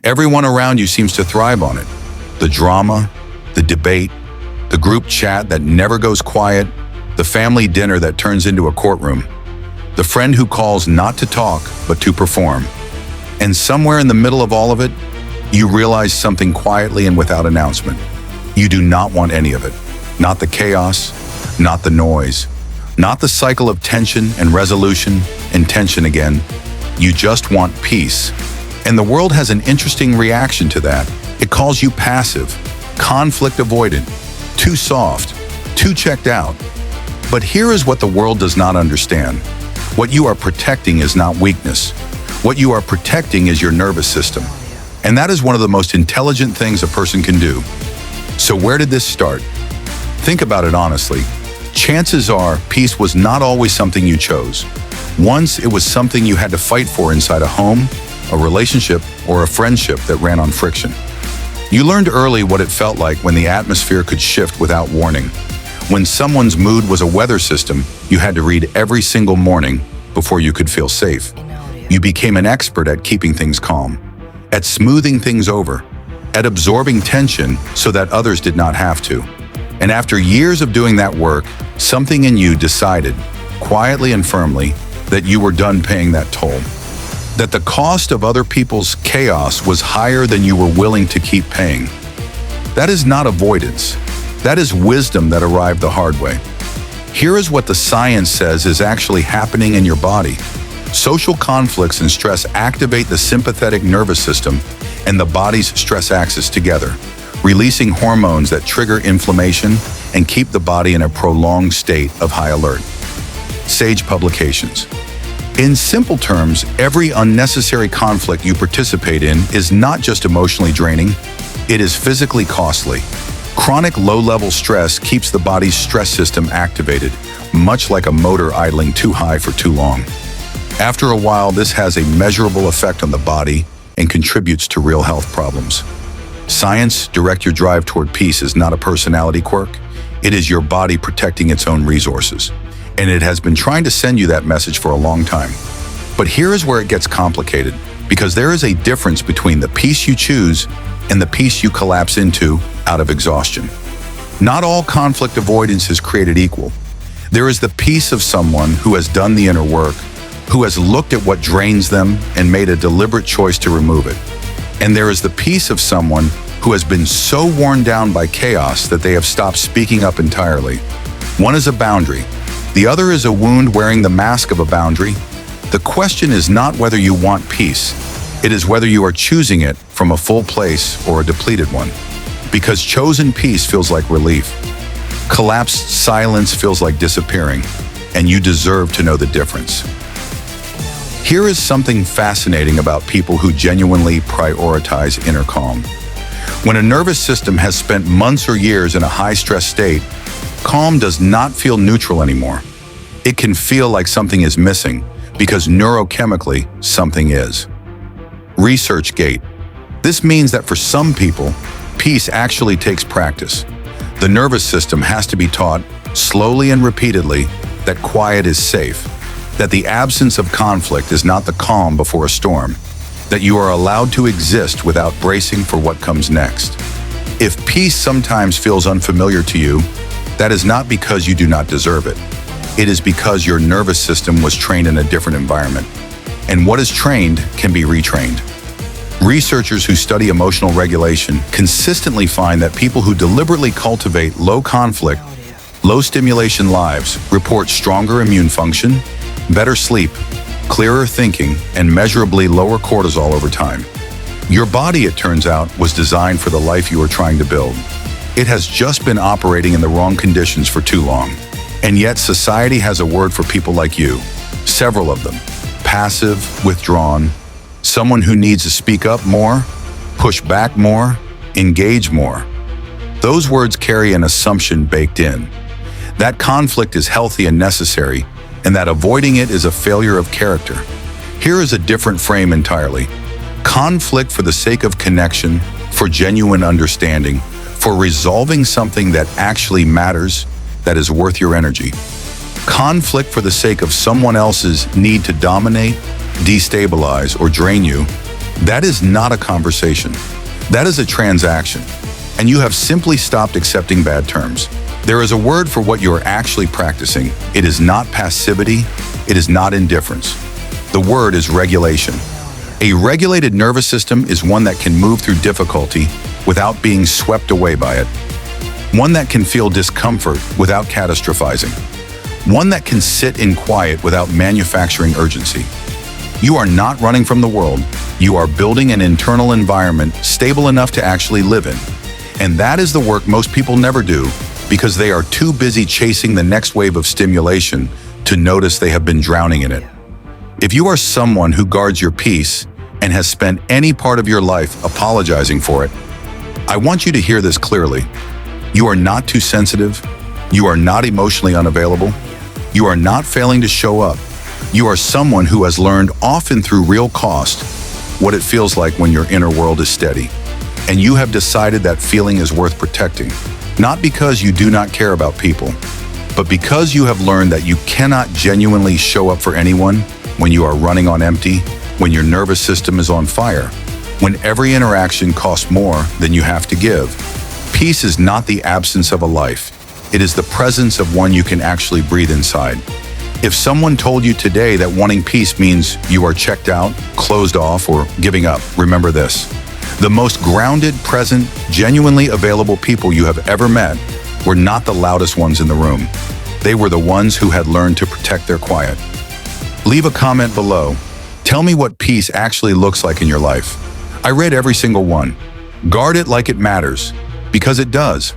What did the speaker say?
Everyone around you seems to thrive on it. The drama, the debate, the group chat that never goes quiet, the family dinner that turns into a courtroom, the friend who calls not to talk, but to perform. And somewhere in the middle of all of it, you realize something quietly and without announcement. You do not want any of it. Not the chaos, not the noise, not the cycle of tension and resolution and tension again. You just want peace. And the world has an interesting reaction to that. It calls you passive, conflict avoidant, too soft, too checked out. But here is what the world does not understand. What you are protecting is not weakness. What you are protecting is your nervous system. And that is one of the most intelligent things a person can do. So where did this start? Think about it honestly. Chances are peace was not always something you chose. Once it was something you had to fight for inside a home, a relationship, or a friendship that ran on friction. You learned early what it felt like when the atmosphere could shift without warning. When someone's mood was a weather system, you had to read every single morning before you could feel safe. You became an expert at keeping things calm, at smoothing things over, at absorbing tension so that others did not have to. And after years of doing that work, something in you decided, quietly and firmly, that you were done paying that toll. That the cost of other people's chaos was higher than you were willing to keep paying. That is not avoidance. That is wisdom that arrived the hard way. Here is what the science says is actually happening in your body. Social conflicts and stress activate the sympathetic nervous system and the body's stress axis together, releasing hormones that trigger inflammation and keep the body in a prolonged state of high alert. Sage Publications. In simple terms, every unnecessary conflict you participate in is not just emotionally draining, it is physically costly. Chronic low-level stress keeps the body's stress system activated, much like a motor idling too high for too long. After a while, this has a measurable effect on the body and contributes to real health problems. Science, direct your drive toward peace is not a personality quirk. It is your body protecting its own resources. And it has been trying to send you that message for a long time. But here is where it gets complicated, because there is a difference between the peace you choose and the peace you collapse into out of exhaustion. Not all conflict avoidance is created equal. There is the peace of someone who has done the inner work, who has looked at what drains them and made a deliberate choice to remove it. And there is the peace of someone who has been so worn down by chaos that they have stopped speaking up entirely. One is a boundary. The other is a wound wearing the mask of a boundary. The question is not whether you want peace. It is whether you are choosing it from a full place or a depleted one. Because chosen peace feels like relief. Collapsed silence feels like disappearing, and you deserve to know the difference. Here is something fascinating about people who genuinely prioritize inner calm. When a nervous system has spent months or years in a high-stress state, calm does not feel neutral anymore. It can feel like something is missing because neurochemically, something is. ResearchGate. This means that for some people, peace actually takes practice. The nervous system has to be taught, slowly and repeatedly, that quiet is safe, that the absence of conflict is not the calm before a storm, that you are allowed to exist without bracing for what comes next. If peace sometimes feels unfamiliar to you, that is not because you do not deserve it. It is because your nervous system was trained in a different environment. And what is trained can be retrained. Researchers who study emotional regulation consistently find that people who deliberately cultivate low conflict, low stimulation lives report stronger immune function, better sleep, clearer thinking, and measurably lower cortisol over time. Your body, it turns out, was designed for the life you are trying to build. It has just been operating in the wrong conditions for too long. And yet society has a word for people like you, several of them. Passive, withdrawn, someone who needs to speak up more, push back more, engage more. Those words carry an assumption baked in. That conflict is healthy and necessary, and that avoiding it is a failure of character. Here is a different frame entirely. Conflict for the sake of connection, for genuine understanding, for resolving something that actually matters, that is worth your energy. Conflict for the sake of someone else's need to dominate, destabilize, or drain you, That is not a conversation. That is a transaction. And you have simply stopped accepting bad terms. There is a word for what you are actually practicing. It is not passivity. It is not indifference. The word is regulation. A regulated nervous system is one that can move through difficulty without being swept away by it. One that can feel discomfort without catastrophizing. One that can sit in quiet without manufacturing urgency. You are not running from the world. You are building an internal environment stable enough to actually live in. And that is the work most people never do because they are too busy chasing the next wave of stimulation to notice they have been drowning in it. If you are someone who guards your peace and has spent any part of your life apologizing for it, I want you to hear this clearly. You are not too sensitive. You are not emotionally unavailable. You are not failing to show up. You are someone who has learned, often through real cost, what it feels like when your inner world is steady. And you have decided that feeling is worth protecting, not because you do not care about people, but because you have learned that you cannot genuinely show up for anyone when you are running on empty, when your nervous system is on fire, when every interaction costs more than you have to give. Peace is not the absence of a life. It is the presence of one you can actually breathe inside. If someone told you today that wanting peace means you are checked out, closed off, or giving up, remember this. The most grounded, present, genuinely available people you have ever met were not the loudest ones in the room. They were the ones who had learned to protect their quiet. Leave a comment below. Tell me what peace actually looks like in your life. I read every single one. Guard it like it matters, because it does.